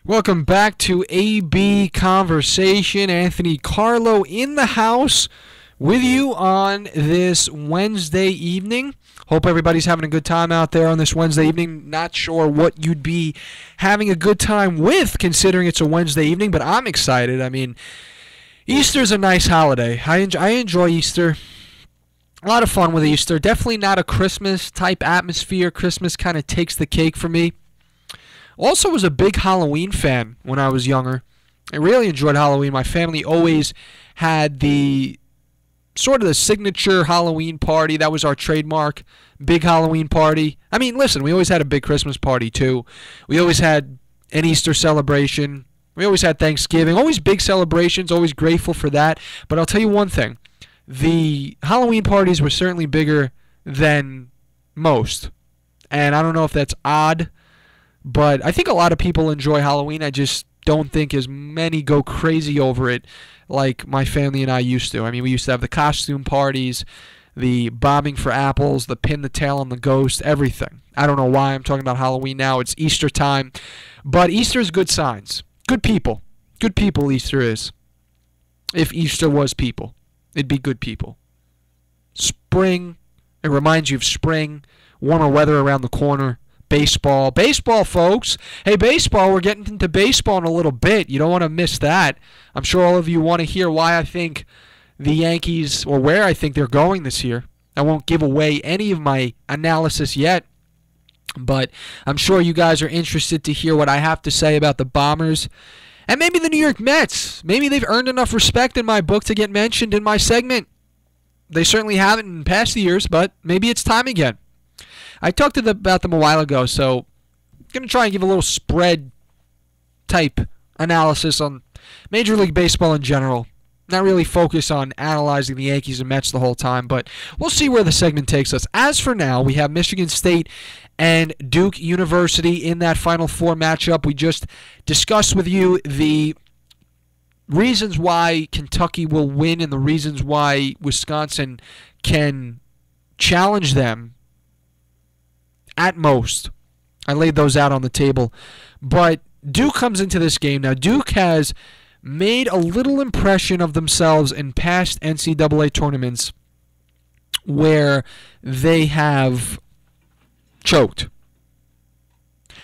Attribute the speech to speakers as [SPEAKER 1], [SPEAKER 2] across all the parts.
[SPEAKER 1] Welcome back to AB Conversation. Anthony Carlo in the house with you on this Wednesday evening. Hope everybody's having a good time out there on this Wednesday evening. Not sure what you'd be having a good time with considering it's a Wednesday evening, but I'm excited. I mean, Easter's a nice holiday. I enjoy Easter. A lot of fun with Easter. Definitely not a Christmas type atmosphere. Christmas kind of takes the cake for me. Also was a big Halloween fan when I was younger. I really enjoyed Halloween. My family always had the sort of the signature Halloween party. That was our trademark, big Halloween party. I mean, listen, we always had a big Christmas party too. We always had an Easter celebration. We always had Thanksgiving. Always big celebrations, always grateful for that. But I'll tell you one thing. The Halloween parties were certainly bigger than most. And I don't know if that's odd, but I think a lot of people enjoy Halloween. I just don't think as many go crazy over it like my family and I used to. I mean, we used to have the costume parties, the bombing for apples, the pin the tail on the ghost, everything. I don't know why I'm talking about Halloween now. It's Easter time. But Easter is good signs. Good people. Good people Easter is. If Easter was people, it'd be good people. Spring. It reminds you of spring. Warmer weather around the corner. Baseball, folks. Hey, baseball, we're getting into baseball in a little bit. You don't want to miss that. I'm sure all of you want to hear why I think the Yankees, or where I think they're going this year. I won't give away any of my analysis yet, but I'm sure you guys are interested to hear what I have to say about the Bombers and maybe the New York Mets. Maybe they've earned enough respect in my book to get mentioned in my segment. They certainly haven't in past years, but maybe it's time again. I talked about them a while ago, so I'm going to try and give a little spread type analysis on Major League Baseball in general. Not really focus on analyzing the Yankees and Mets the whole time, but we'll see where the segment takes us. As for now, we have Michigan State and Duke University in that Final Four matchup. We just discussed with you the reasons why Kentucky will win and the reasons why Wisconsin can challenge them at most. I laid those out on the table. But Duke comes into this game. Now, Duke has made a little impression of themselves in past NCAA tournaments where they have choked.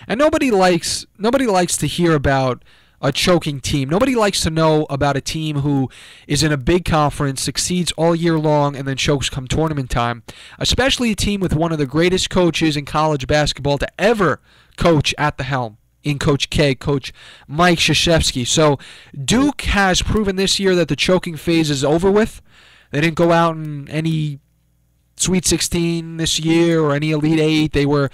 [SPEAKER 1] And nobody likes to hear about a choking team. Nobody likes to know about a team who is in a big conference, succeeds all year long, and then chokes come tournament time. Especially a team with one of the greatest coaches in college basketball to ever coach at the helm, in Coach K, Coach Mike Krzyzewski. So Duke has proven this year that the choking phase is over with. They didn't go out in any Sweet 16 this year or any Elite 8. They were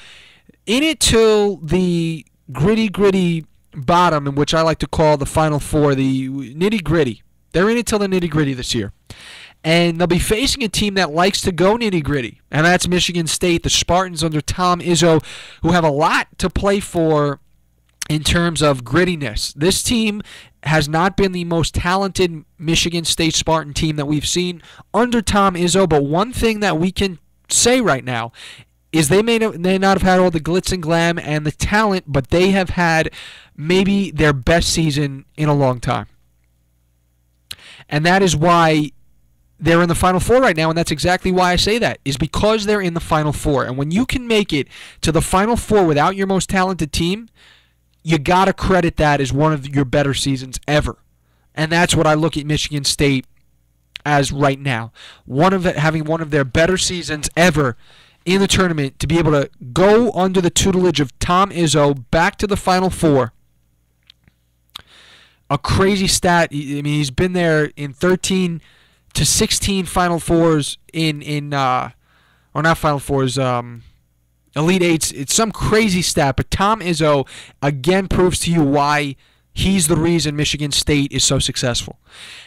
[SPEAKER 1] in it till the gritty bottom, in which I like to call the Final Four, the nitty-gritty. They're in it till the nitty-gritty this year. And they'll be facing a team that likes to go nitty-gritty, and that's Michigan State, the Spartans under Tom Izzo, who have a lot to play for in terms of grittiness. This team has not been the most talented Michigan State Spartan team that we've seen under Tom Izzo, but one thing that we can say right now is they may not have had all the glitz and glam and the talent, but they have had maybe their best season in a long time. And that is why they're in the Final Four right now, and that's exactly why I say that, is because they're in the Final Four. And when you can make it to the Final Four without your most talented team, you got to credit that as one of your better seasons ever. And that's what I look at Michigan State as right now. Having one of their better seasons ever in the tournament, to be able to go under the tutelage of Tom Izzo back to the Final Four. A crazy stat. I mean, he's been there in 13 to 16 Final Fours or not Final Fours, Elite Eights. It's some crazy stat, but Tom Izzo again proves to you why he's the reason Michigan State is so successful.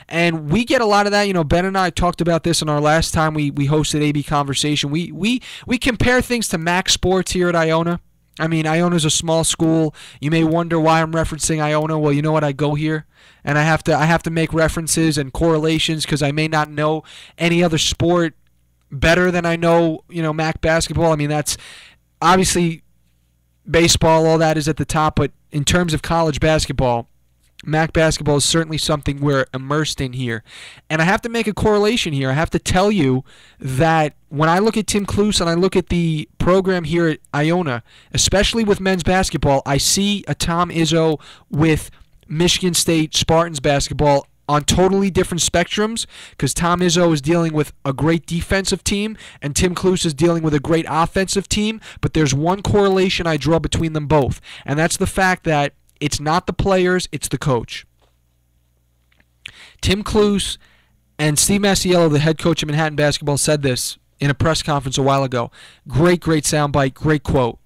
[SPEAKER 1] And we get a lot of that. You know, Ben and I talked about this in our last time we hosted AB Conversation. We compare things to Mac Sports here at Iona. I mean, Iona's a small school. You may wonder why I'm referencing Iona. Well, you know what? I go here, and I have to make references and correlations because I may not know any other sport better than I know, Mac basketball. I mean, that's obviously baseball, all that is at the top, but in terms of college basketball, MAC basketball is certainly something we're immersed in here. And I have to make a correlation here. I have to tell you that when I look at Tim Cluess and I look at the program here at Iona, especially with men's basketball, I see a Tom Izzo with Michigan State Spartans basketball on totally different spectrums, because Tom Izzo is dealing with a great defensive team and Tim Cluess is dealing with a great offensive team. But there's one correlation I draw between them both, and that's the fact that it's not the players, it's the coach. Tim Cluess and Steve Masiello, the head coach of Manhattan basketball, said this in a press conference a while ago. Great soundbite, great quote.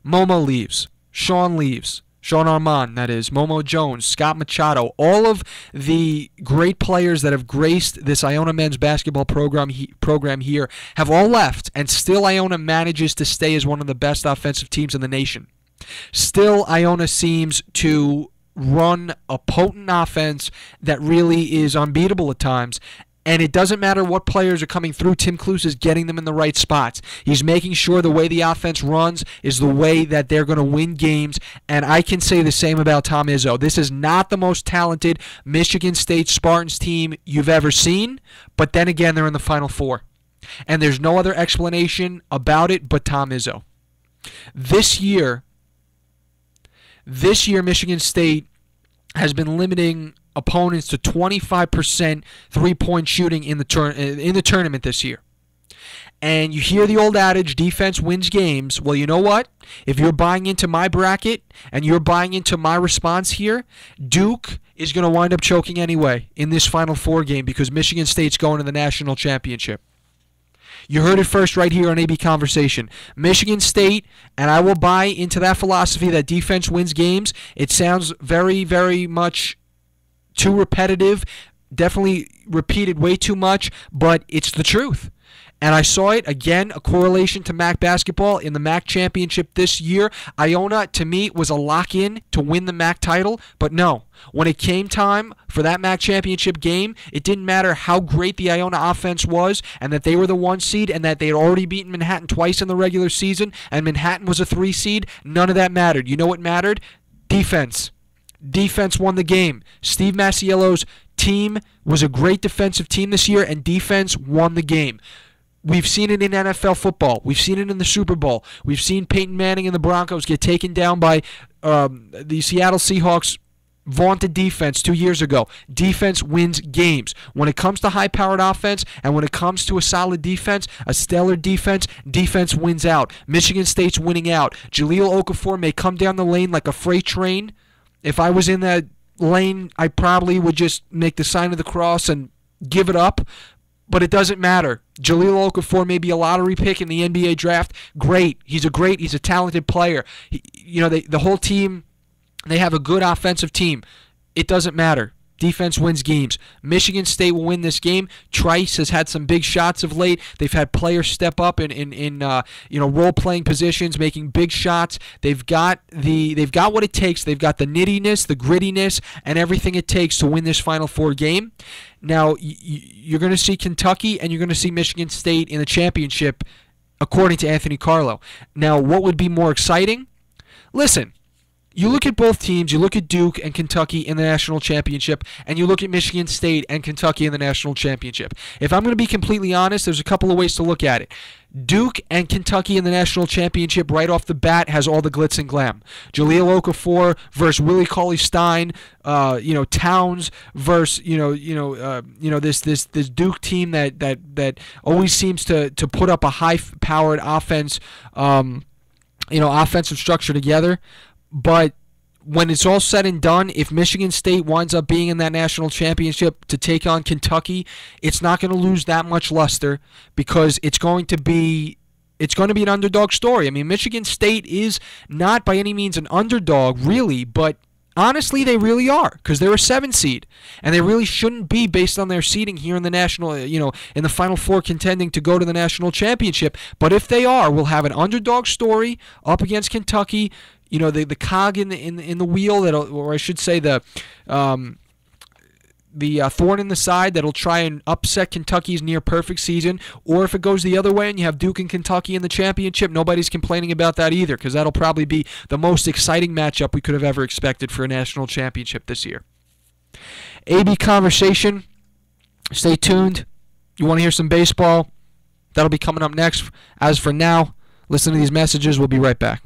[SPEAKER 1] Momo leaves. Sean leaves. Sean Armand, that is. Momo Jones, Scott Machado, all of the great players that have graced this Iona men's basketball program here have all left, and still Iona manages to stay as one of the best offensive teams in the nation. Still, Iona seems to run a potent offense that really is unbeatable at times. And it doesn't matter what players are coming through, Tim Cluess is getting them in the right spots. He's making sure the way the offense runs is the way that they're going to win games. And I can say the same about Tom Izzo. This is not the most talented Michigan State Spartans team you've ever seen. But then again, they're in the Final Four. And there's no other explanation about it but Tom Izzo. This year, Michigan State has been limiting opponents to 25% three-point shooting in the tournament this year. And you hear the old adage, defense wins games. Well, you know what? If you're buying into my bracket and you're buying into my response here, Duke is going to wind up choking anyway in this Final Four game because Michigan State's going to the national championship. You heard it first right here on AB Conversation. Michigan State, and I will buy into that philosophy that defense wins games. It sounds very, very much too repetitive, definitely repeated way too much, but it's the truth. And I saw it, again, a correlation to MAC basketball in the MAC championship this year. Iona, to me, was a lock-in to win the MAC title, but no. When it came time for that MAC championship game, it didn't matter how great the Iona offense was and that they were the 1 seed and that they had already beaten Manhattan twice in the regular season and Manhattan was a 3 seed. None of that mattered. You know what mattered? Defense. Defense won the game. Steve Masiello's team was a great defensive team this year, and defense won the game. We've seen it in NFL football. We've seen it in the Super Bowl. We've seen Peyton Manning and the Broncos get taken down by the Seattle Seahawks' vaunted defense 2 years ago. Defense wins games. When it comes to high-powered offense and when it comes to a solid defense, a stellar defense, defense wins out. Michigan State's winning out. Jahlil Okafor may come down the lane like a freight train. If I was in that lane, I probably would just make the sign of the cross and give it up. But it doesn't matter. Jahlil Okafor may be a lottery pick in the NBA draft. Great. He's a talented player. The whole team, they have a good offensive team. It doesn't matter. Defense wins games. Michigan State will win this game. Trice has had some big shots of late. They've had players step up in role-playing positions, making big shots. They've got what it takes. They've got the nittiness, the grittiness, and everything it takes to win this Final Four game. Now, you're going to see Kentucky and you're going to see Michigan State in the championship, according to Anthony Carlo. Now, what would be more exciting? Listen. You look at both teams, you look at Duke and Kentucky in the national championship, and you look at Michigan State and Kentucky in the national championship. If I'm going to be completely honest, there's a couple of ways to look at it. Duke and Kentucky in the national championship right off the bat has all the glitz and glam. Jahlil Okafor versus Willie Cauley-Stein, Towns versus this Duke team that always seems to put up a high-powered offense, offensive structure together. But when it's all said and done, if Michigan State winds up being in that national championship to take on Kentucky, it's not going to lose that much luster because it's going to be an underdog story. I mean, Michigan State is not by any means an underdog, really, but honestly, they really are because they're a 7 seed, and they really shouldn't be based on their seeding here in the national, in the Final Four contending to go to the national championship. But if they are, we'll have an underdog story up against Kentucky. The cog in the wheel, or I should say the the thorn in the side that'll try and upset Kentucky's near-perfect season. Or if it goes the other way and you have Duke and Kentucky in the championship, nobody's complaining about that either, because that'll probably be the most exciting matchup we could have ever expected for a national championship this year. AB Conversation, stay tuned. You want to hear some baseball? That'll be coming up next. As for now, listen to these messages. We'll be right back.